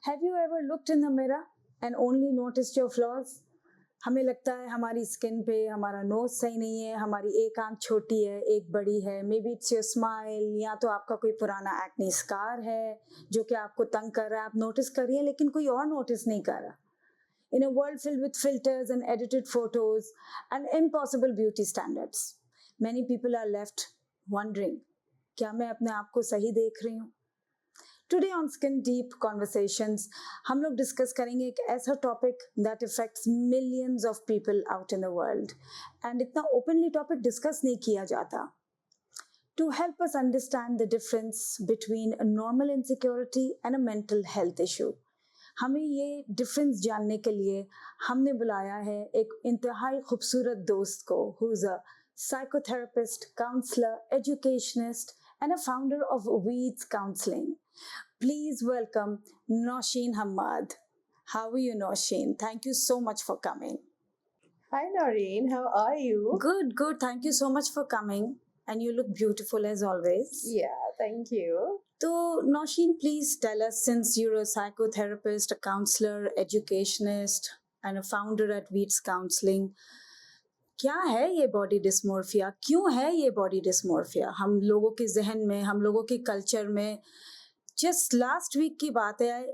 Have you ever looked in the mirror and only noticed your flaws? हमें लगता है हमारी स्किन पे हमारा नोज सही नहीं है, हमारी एक आंख छोटी है, एक बड़ी है, may be it's your smile, या तो आपका कोई पुराना एक्ने स्कार है जो कि आपको तंग कर रहा है, आप नोटिस कर रही हैं लेकिन कोई और नोटिस नहीं कर रहा. In a world filled with filters and edited photos and impossible beauty standards, many people are left wondering, क्या मैं अपने आप को सही देख रही हूँ? Today on Skin Deep Conversations, हम लोग डिस्कस करेंगे एक ऐसा topic that effects millions of people out in the world and इतना ओपनली टॉपिक डिस्कस नहीं किया जाता. To help us understand the difference between a normal insecurity and a mental health issue, हमें ये डिफरेंस जानने के लिए हमने बुलाया है एक इंतहाई खूबसूरत दोस्त को, who is a psychotherapist, counselor, educationist and a founder of Weeds Counseling. Please welcome Nosheen Hamad. How are you, Nosheen? Thank you so much for coming. Hi Noreen, how are you? Good, good. Thank you so much for coming. And you look beautiful as always. Yeah, thank you. So, Nosheen, please tell us, since you're a psychotherapist, a counselor, educationist, and a founder at Weeds Counseling, क्या है ये body dysmorphia? क्यों है ये body dysmorphia हम लोगों के जहन में, हम लोगों के कल्चर में? Just last week की बात है,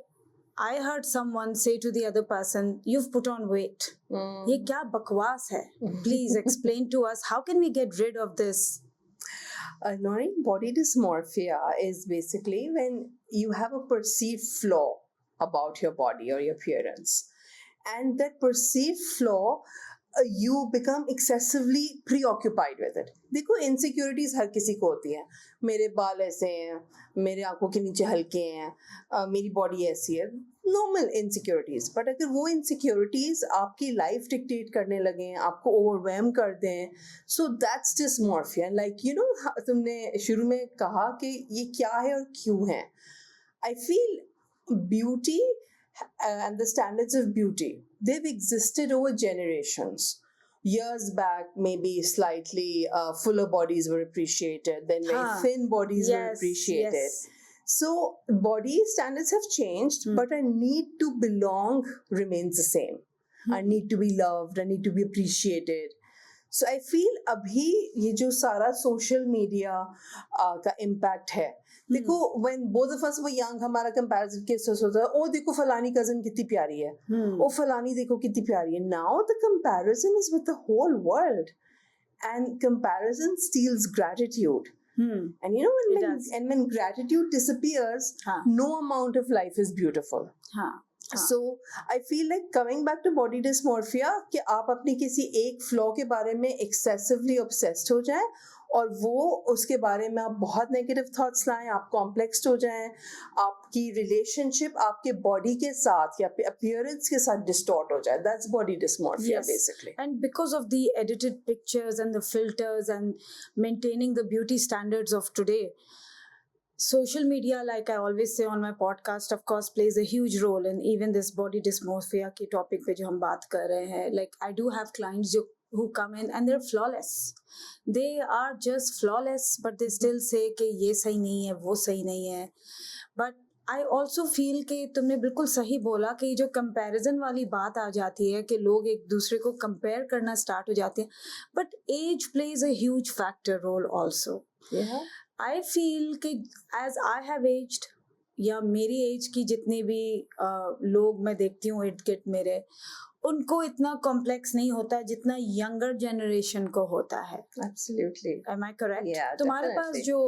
I heard someone say to the other person, "You've put on weight." ये क्या बकवास है? Please explain to us, how can we get rid of this? Noreen, body dysmorphia is basically when you have a perceived flaw about your body or your appearance. And that perceived flaw, you become excessively preoccupied with it. देखो, insecurities हर किसी को होती है. मेरे बाल ऐसे हैं, मेरे आंखों के नीचे हल्के हैं, मेरी बॉडी ऐसी है. Normal insecurities. बट अगर वो इनसिक्योरिटीज आपकी लाइफ डिक्टेट करने लगे, आपको ओवरवेम कर दें, so that's dysmorphia. Like you know, तुमने शुरू में कहा कि ये क्या है और क्यों है. I feel beauty and the standards of beauty, they've existed over generations. Years back, maybe slightly fuller bodies were appreciated, then very thin bodies were appreciated. Yes. So body standards have changed, but our need to belong remains the same. I need to be loved, I need to be appreciated. So I feel अभी ये जो सारा social media का impact है, देखो, when both of us were young, हमारा comparison cases होता है, ओ देखो फलानी cousin कितनी प्यारी है, ओ फलानी देखो कितनी प्यारी है. Now the comparison is with the whole world, and comparison steals gratitude. And you know, when gratitude disappears, no amount of life is beautiful. So I feel like coming back to body dysmorphia, कि आप अपनी किसी एक flaw के बारे में excessively obsessed हो जाएं और वो उसके बारे में आप बहुत नेगेटिव थॉट्स लाएं, आप कॉम्प्लेक्स्ड हो जाएं, आपकी रिलेशनशिप आपके बॉडी के साथ या अपीयरेंस के साथ डिस्टॉर्ट हो जाए. That's body dysmorphia basically. And because of the edited pictures and the filters and maintaining the beauty standards of today, social media, like I always say on my podcast, of course plays a huge role in even this body dysmorphia के topic पे जो हम बात कर रहे हैं. Like I do have clients who come in and they're flawless. They are just flawless, but they still say कि ये सही नहीं है, वो सही नहीं है. But I also feel कि तुमने बिल्कुल सही बोला कि जो comparison वाली बात आ जाती है कि लोग एक दूसरे को compare करना start हो जाते हैं. But age plays a huge factor role also. Yeah. I feel कि as I have aged, या मेरी एज की जितने भी लोग मैं देखती हूँ इर्द गिर्द मेरे, उनको इतना कॉम्प्लेक्स नहीं होता जितना यंगर जनरेशन को होता है. Absolutely. Am I correct? Yeah, तुम्हारे पास definitely. जो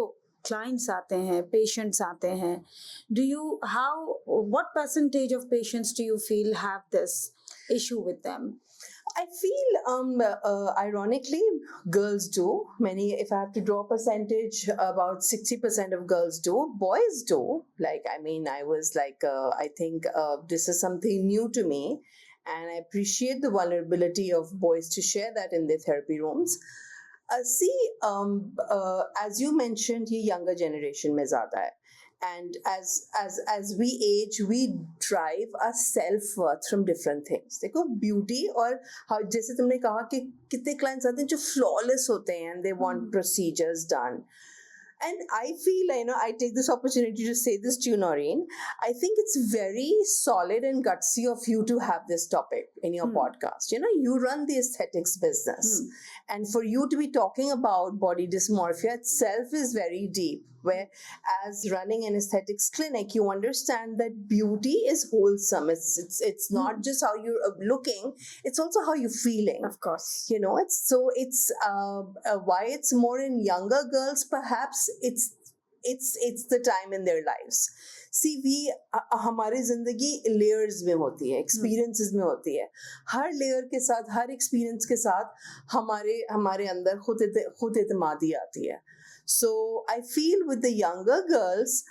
clients आते हैं, patients आते हैं, what percentage of patients do you feel have this issue with them? I feel ironically girls do. Many, if I have to draw a percentage, about 60% of girls do. Boys do. Like, I mean, I was like, I think this is something new to me, and I appreciate the vulnerability of boys to share that in their therapy rooms. As you mentioned, ये younger generation में ज़्यादा है. And as we age, we drive our self-worth from different things. देखो, beauty और जैसे तुमने कहा कि कितने clients आते हैं जो flawless होते हैं and they want procedures done. And I feel, I take this opportunity to say this to you, Noreen. I think it's very solid and gutsy of you to have this topic in your podcast. You run the aesthetics business. And for you to be talking about body dysmorphia itself is very deep. Whereas running an aesthetics clinic, you understand that beauty is wholesome. It's not just how you're looking, it's also how you're feeling. Of course. It's why it's more in younger girls, perhaps it's the time in their lives. See, हमारी जिंदगी layers में होती है, experiences में होती है. हर layer के साथ, हर experience के साथ हमारे अंदर खुद एतमादी आती है. So I feel with the younger girls,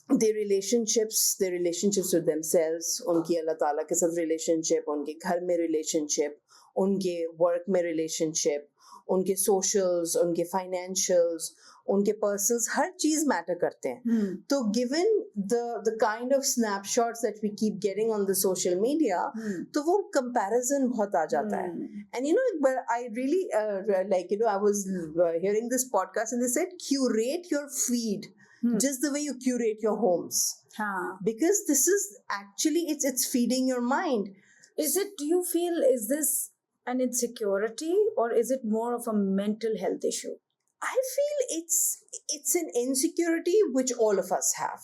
their relationships with themselves, उनकी अल्लाह ताला के साथ relationship, उनके घर में relationship, उनके work में relationship, उनके socials, उनके financials, उनके personals, हर चीज matter करते हैं. तो given the kind of snapshots that we keep getting on the social media, तो वो comparison बहुत आ जाता है. And but I really I was hearing this podcast and they said curate your feed just the way you curate your homes. Because this is actually it's feeding your mind. Do you feel, is this an insecurity or is it more of a mental health issue? I feel it's an insecurity which all of us have.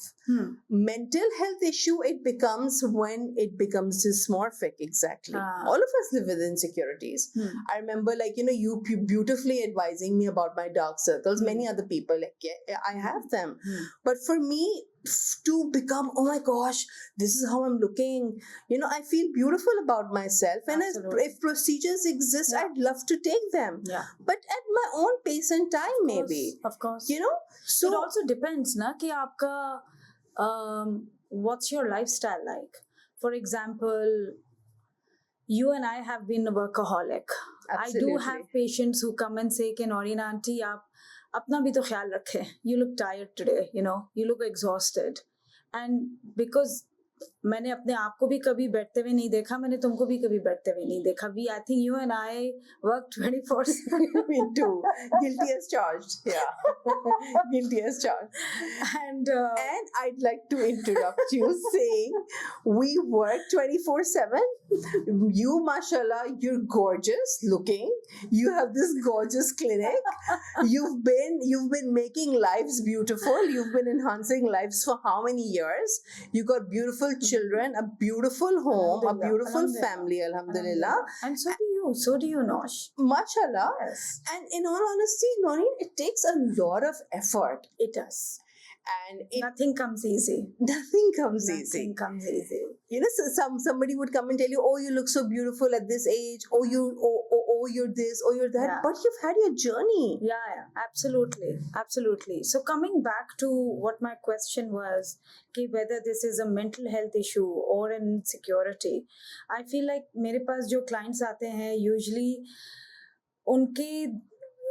Mental health issue, it becomes when it becomes dysmorphic. Exactly. All of us live with insecurities. I remember you beautifully advising me about my dark circles. Many other people, I have them. But for me, to become, oh my gosh, this is how I'm looking. I feel beautiful about myself. And if procedures exist, I'd love to take them. But at my own pace and time, maybe. Of course. So it also depends, na, ki aapka, what's your lifestyle like? For example, you and I have been a workaholic. Absolutely. I do have patients who come and say, Noreen auntie, aap अपना भी तो ख्याल रखें. You look tired today, you look exhausted. And because मैंने अपने आप को भी कभी बैठते हुए नहीं देखा, मैंने तुमको भी कभी बैठते हुए नहीं देखा. I think you and I work 24/7. Me too. Guilty as charged. Yeah. Guilty as charged. And I'd like to interrupt you saying we work 24/7. You, mashallah, you're gorgeous looking. You have this gorgeous clinic. You've been making lives beautiful. You've been enhancing lives for how many years? You got beautiful children, a beautiful home, a beautiful family, alhamdulillah. And so do you, Nosh. Mashallah. Yes. And in all honesty, Noreen, it takes a lot of effort. It does. And nothing comes easy. Nothing comes easy. Somebody would come and tell you, oh, you look so beautiful at this age, oh, you're this, oh, you're that. Yeah. But you've had your journey. Yeah, absolutely. So coming back to what my question was, whether this is a mental health issue or an insecurity, I feel like मेरे पास जो clients आते हैं, usually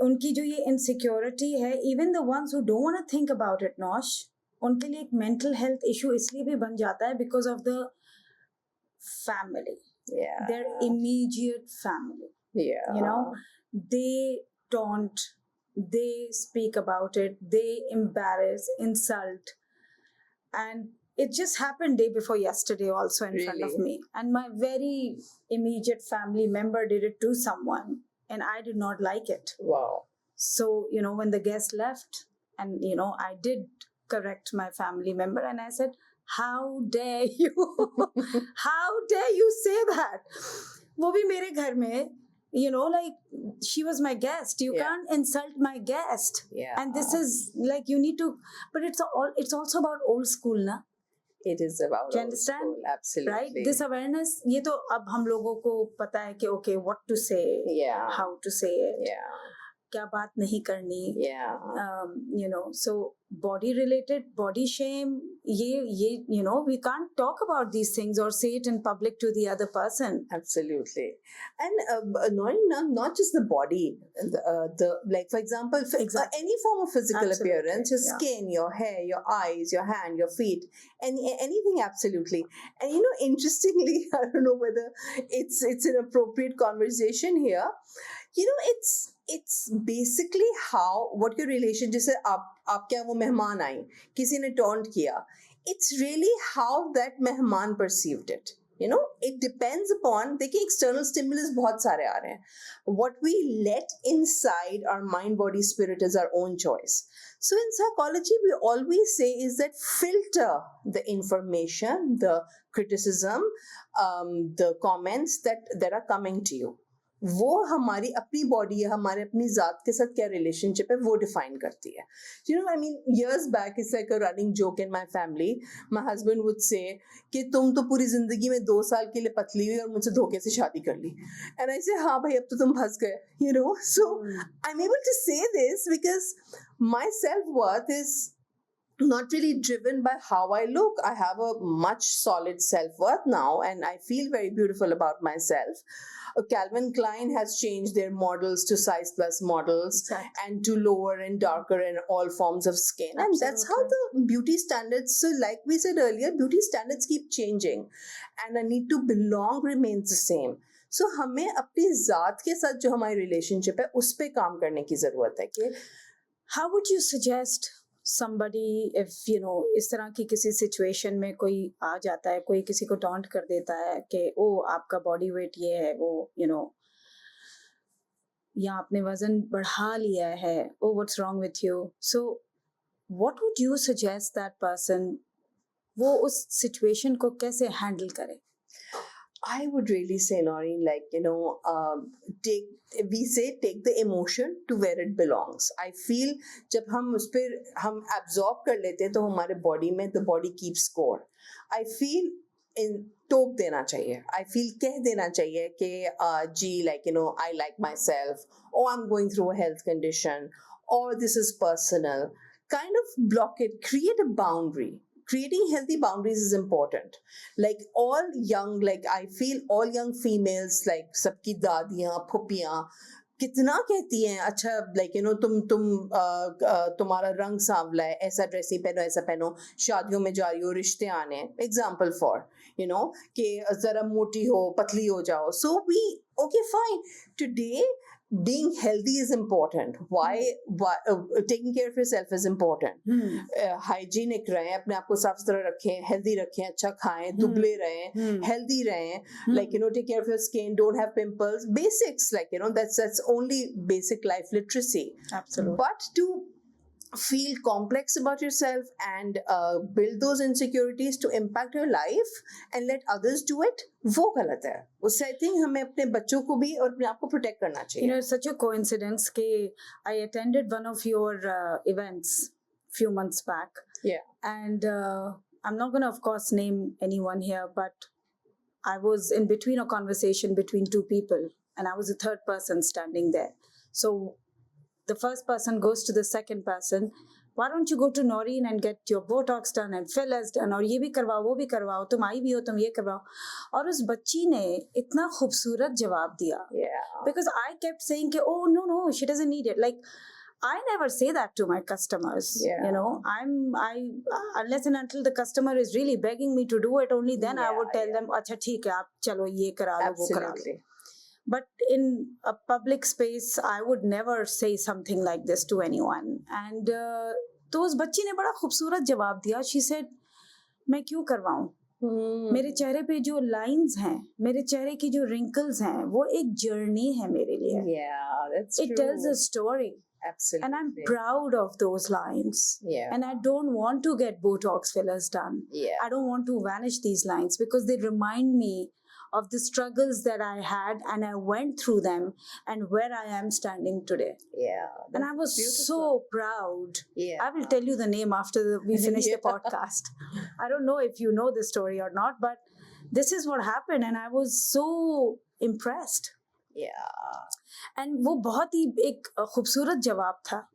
उनकी जो ये insecurity है, even the ones who don't want to think about it, Nosh, उनके लिए एक mental health issue इसलिए भी बन जाता है because of the family. Yeah. Their immediate family. Yeah. They taunt, they speak about it, they embarrass, insult. And it just happened day before yesterday also in front of me. And my very immediate family member did it to someone. And I did not like it. Wow. So, when the guest left and, I did correct my family member and I said, how dare you? How dare you say that? वो भी मेरे घर में, she was my guest. You can't insult my guest. Yeah. And this is you need to, but it's also about old school, na? It is about Do you understand? School, absolutely. Right? This awareness, ये तो अब हम लोगों को पता है कि okay, what to say, how to say it, क्या बात नहीं करनी, so body related, body shame, ये we can't talk about these things or say it in public to the other person. Absolutely. And not just the body, the for example, any form of physical appearance, your skin, your hair, your eyes, your hand, your feet, anything, absolutely. And interestingly, I don't know whether it's an appropriate conversation here. it's basically how what your relation, जैसे आप क्या वो मेहमान आई, किसी ने taunt किया, it's really how that मेहमान perceived it. It depends upon, देखिए external stimulus बहुत सारे आ रहे हैं. What we let inside our mind, body, spirit is our own choice. So in psychology, we always say is that filter the information, the criticism, the comments that are coming to you. वो हमारी अपनी body है, हमारे अपनी जात के साथ क्या रिलेशनशिप है वो डिफाइन करती है. I mean, years back it's like a running joke in my family. My husband would say कि तुम तो पूरी जिंदगी में 2 साल के लिए पतली हुई और मुझसे धोखे से शादी कर ली. And I say हाँ भाई अब तो तुम फंस गए. So I'm able to say this because my self-worth is not really driven by how I look. I have a much solid self-worth now and I feel very beautiful about myself. Calvin Klein has changed their models to size plus models. Exactly. And to lower and darker and all forms of skin. Absolutely. And that's how the beauty standards, so like we said earlier, beauty standards keep changing and a need to belong remains the same. So हमें अपनी जात के साथ जो हमारी relationship है उस पे काम करने की जरूरत है कि how would you suggest somebody if इस तरह की किसी सिचुएशन में कोई आ जाता है, कोई किसी को टॉन्ट कर देता है कि ओ आपका बॉडी वेट ये है, वो या आपने वजन बढ़ा लिया है, oh what's wrong with you, so what would you suggest that person वो उस सिचुएशन को कैसे हैंडल करे? I would really say, Noreen, take the emotion to where it belongs. I feel जब हम उस पर हम absorb कर लेते हैं तो हमारे body में the body keeps score. I feel टोक देना चाहिए. I feel कह देना चाहिए कि जी I like myself, or I'm going through a health condition, or this is personal. Kind of block it. Create a boundary. Creating healthy boundaries is important. I feel all young females, like सबकी दादियाँ, फुपियाँ, कितना कहती हैं अच्छा तुम्हारा रंग सांवला है, ऐसा dress ही पहनो, ऐसा पहनो, शादियों में जा रही हो, रिश्ते आने, एग्जाम्पल फॉर कि जरा मोटी हो, पतली हो जाओ. So okay fine, today being healthy is important. Why taking care of yourself is important. Hygienic रहें, अपने आप को साफ सुथरा रखें, healthy रखें, अच्छा खाएं, दुबले रहें, healthy रहें, take care of your skin, don't have pimples, basics, that's only basic life literacy. Absolutely. But to feel complex about yourself and build those insecurities to impact your life and let others do it, वो गलत है. उससे I think हमें अपने बच्चों को भी और अपने आप को protect करना चाहिए. It's such a coincidence कि I attended one of your events few months back. Yeah. And I'm not going to, of course, name anyone here, but I was in between a conversation between two people and I was the third person standing there. So the first person goes to the second person, why don't you go to Noreen and get your Botox done and fillers done, और ये भी करवाओ, वो भी करवाओ, तुम आई भी हो, तुम ये करवाओ. और उस बच्ची ने इतना खूबसूरत जवाब दिया. Yeah. Because I kept saying कि oh no, she doesn't need it. Like I never say that to my customers. Yeah. I unless and until the customer is really begging me to do it, only then I would tell them, अच्छा ठीक है, आप चलो ये करा लो, वो करा लो. But in a public space, I would never say something like this to anyone. And तो उस बच्ची ने बड़ा खूबसूरत जवाब दिया. She said, मैं क्यों करवाऊं? मेरे चेहरे पे जो lines हैं, मेरे चेहरे की जो wrinkles हैं, वो एक journey है मेरे लिए. Yeah, that's true. It tells a story. Absolutely. And I'm proud of those lines. Yeah. And I don't want to get Botox fillers done. Yeah. I don't want to vanish these lines because they remind me of the struggles that I had and I went through them and where I am standing today. Yeah. And I was beautiful. So proud. Yeah. I will tell you the name after we finish the podcast. I don't know if you know the story or not, but this is what happened and I was so impressed. Yeah. And वो बहुत ही एक खूबसूरत जवाब था,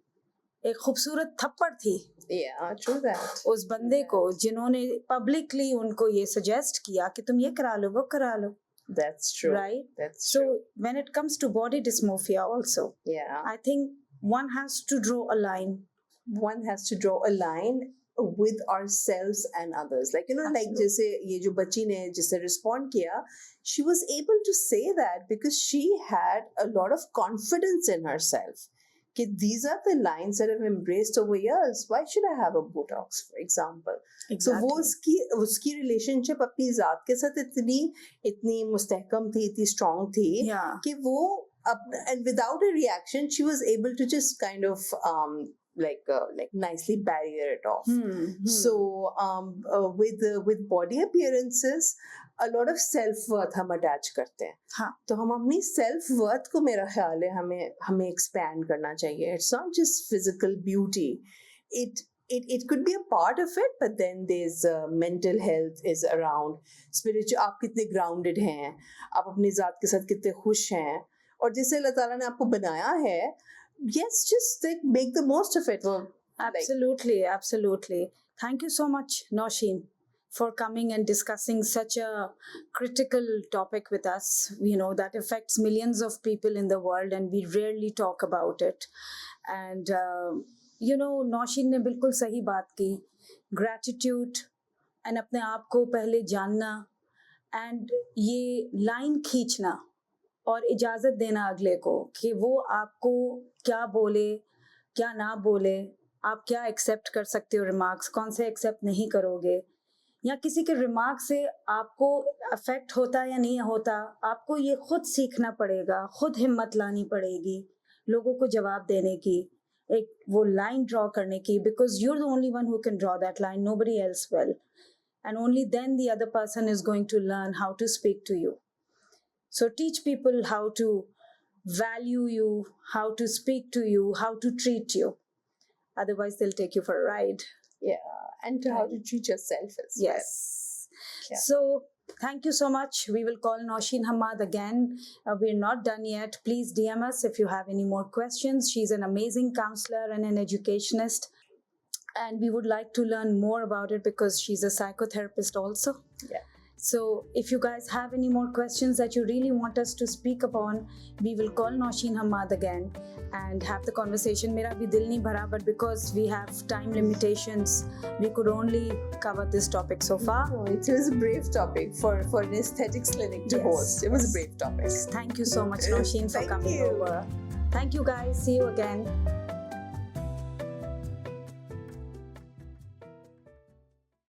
एक खूबसूरत थप्पड़ थी. Yeah, true that. उस बंदे को जिन्होंने publicly उनको ये suggest किया कि तुम ये करा लो, वो करा लो. That's true. Right? That's so true. When it comes to body dysmorphia also, yeah, I think one has to draw a line. One has to draw a line. with ourselves and others. Like, like Absolutely. जैसे ये जो बच्ची ने जिसे respond किया, she was able to say that because she had a lot of confidence in herself. कि these are the lines that I've embraced over years. Why should I have a Botox, for example? So वो उसकी relationship अपनी जात के साथ इतनी मुस्तहकम थी, इतनी strong थी Yeah. कि वो and without a reaction, she was able to just kind of like nicely barrier it off. So with body appearances, a lot of self worth हम attach करते हैं. हाँ. तो हम अपनी self worth को मेरा ख्याल है हमें expand करना चाहिए. It's not just physical beauty. It could be a part of it, but then there's mental health is around. Spiritual, आप कितने grounded हैं, आप अपनी जात के साथ कितने खुश हैं, और जिसे अल्लाह ताला ने आपको बनाया है, yes, just like make the most of it. Absolutely. Thank you so much, Nosheen, for coming and discussing such a critical topic with us, that affects millions of people in the world and we rarely talk about it. And, Nosheen ने बिल्कुल सही बात की. Gratitude and अपने आप को पहले जानना and ये लाइन खींचना और इजाज़त देना अगले को कि वो आपको क्या बोले, क्या ना बोले, आप क्या एक्सेप्ट कर सकते हो रिमार्क्स, कौन से एक्सेप्ट नहीं करोगे, या किसी के रिमार्क से आपको अफेक्ट होता या नहीं होता, आपको ये खुद सीखना पड़ेगा, खुद हिम्मत लानी पड़ेगी लोगों को जवाब देने की, एक वो लाइन ड्रॉ करने की, because you are the only one who can draw that line, nobody else will, and only then the other person is going to learn how to speak to you. So teach people how to value you, how to speak to you, how to treat you. Otherwise, they'll take you for a ride. Yeah, and how to treat yourself as well. Yes. Yeah. So thank you so much. We will call Nosheen Hamad again. We're not done yet. Please DM us if you have any more questions. She's an amazing counselor and an educationist. And we would like to learn more about it because she's a psychotherapist also. Yeah. So if you guys have any more questions that you really want us to speak upon, we will call Nosheen Hamad again and have the conversation. Mera bhi dil nahi bhara, but because we have time limitations, we could only cover this topic so far. No, it was a brave topic for an aesthetics clinic to host. It was a brave topic. Thank you so much, Nosheen, for Thank coming you. over. Thank you, guys. See you again.